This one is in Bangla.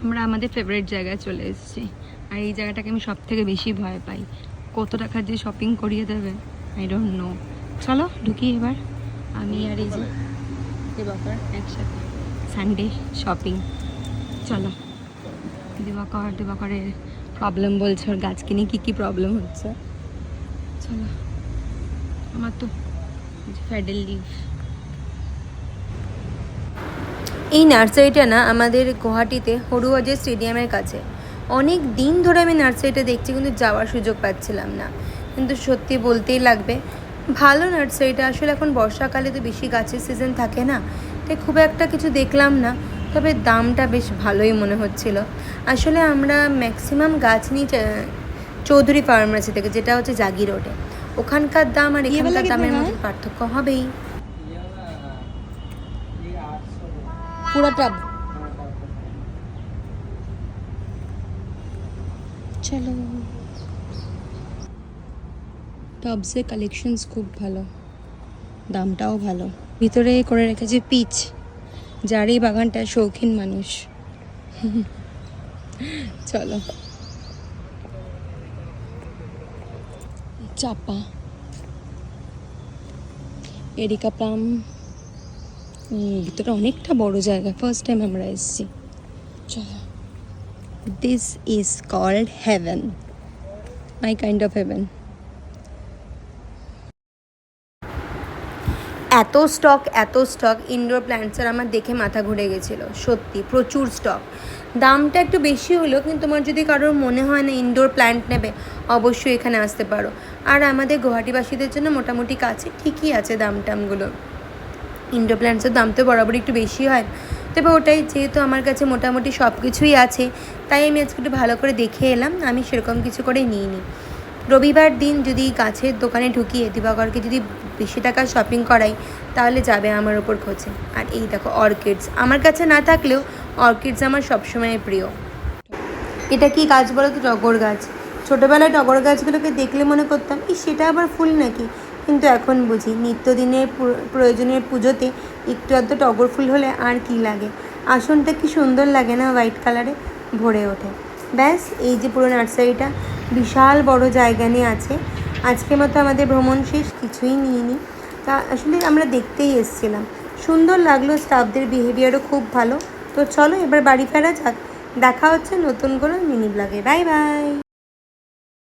আমরা আমাদের ফেভারিট জায়গায় চলে এসেছি। আর এই জায়গাটাকে আমি সব থেকে বেশি ভয় পাই। কত টাকার যে শপিং করিয়ে দেবে আই ডোন্ট নো। চলো ঢুকি এবার। আমি আর এই যে দিবাকর একসাথে সানডে শপিং। চলো। দিবাকরের প্রবলেম বলছে, ওর গাছকে নিয়ে কী প্রবলেম হচ্ছে। চলো। আমার তো ফেডেল লিভ। এই নার্সারিটা না আমাদের গুয়াহাটিতে হরুয়াজে স্টেডিয়ামের কাছে। অনেক দিন ধরে আমি নার্সারিটা দেখছি, কিন্তু যাওয়ার সুযোগ পাচ্ছিলাম না। কিন্তু সত্যি বলতেই লাগবে, ভালো নার্সারিটা। আসলে এখন বর্ষাকালে তো বেশি গাছের সিজন থাকে না, তাই খুব একটা কিছু দেখলাম না। তবে দামটা বেশ ভালোই মনে হচ্ছিল। আসলে আমরা ম্যাক্সিমাম গাছ নিই চৌধুরী ফার্মাসি থেকে, যেটা হচ্ছে জাগি রোডে। ওখানকার দাম আর এখানকার দামের মধ্যে পার্থক্য হবেই। पूरा टब। चलो। টবসে কালেকশনস খুব ভালো, দামটাও ভালো। ভিতরে করে রেখেছে পিচ, যার এই বাগানটা শৌখিন মানুষ। চলো। চাপা, এরিকা প্লাম। ভিতরে অনেকটা বড় জায়গা, ফার্স্ট টাইম আমরা এসেছি। চলো। This is called heaven, my kind of heaven. এত স্টক ইনডোর প্ল্যান্টসের আমার দেখে মাথা ঘুরে গেছিলো। সত্যি প্রচুর স্টক। দামটা একটু বেশি হলো, কিন্তু তোমার যদি কারোর মনে হয় না ইনডোর প্ল্যান্ট নেবে, অবশ্যই এখানে আসতে পারো। আর আমাদের গুয়াহাটিবাসীদের জন্য মোটামুটি কাছে ঠিকই আছে দামগুলো। ইনডোর প্ল্যান্টসের দাম তো বরাবরই একটু বেশি হয়, তবে ওটাই যেহেতু আমার কাছে মোটামুটি সব কিছুই আছে, তাই আমি আজকে একটু ভালো করে দেখে এলাম। আমি সেরকম কিছু করে নিইনি। রবিবার দিন যদি গাছের দোকানে ঢুকিয়ে দিবাকরকে যদি বেশি টাকার শপিং করাই, তাহলে যাবে আমার ওপর খোঁজে। আর এই দেখো অর্কিডস, আমার কাছে না থাকলেও অর্কিডস আমার সবসময় প্রিয়। এটা কি গাছ বলো তো? টগর গাছ। ছোটোবেলায় টগর গাছগুলোকে দেখলে মনে করতাম সেটা আবার ফুল নাকি, কিন্তু এখন বুঝি নিত্যদিনের প্রয়োজনীয় পুজোতে একটু আধটু টগর ফুল হলে আর কি লাগে। আসনটা কি সুন্দর লাগে না, হোয়াইট কালারে ভরে ওঠে। ব্যাস, এই যে পুরো নার্সারিটা বিশাল বড় জায়গা নিয়ে আছে। আজকের মতো আমাদের ভ্রমণ শেষ, কিছুই নিইনি। তা আসলে আমরা দেখতেই এসেছিলাম, সুন্দর লাগলো, স্টাফদের বিহেভিয়ারও খুব ভালো। তো চলো এবার বাড়ি ফেরা যাক। দেখা হচ্ছে নতুন কোনো মিনি ব্লগে। Bye bye.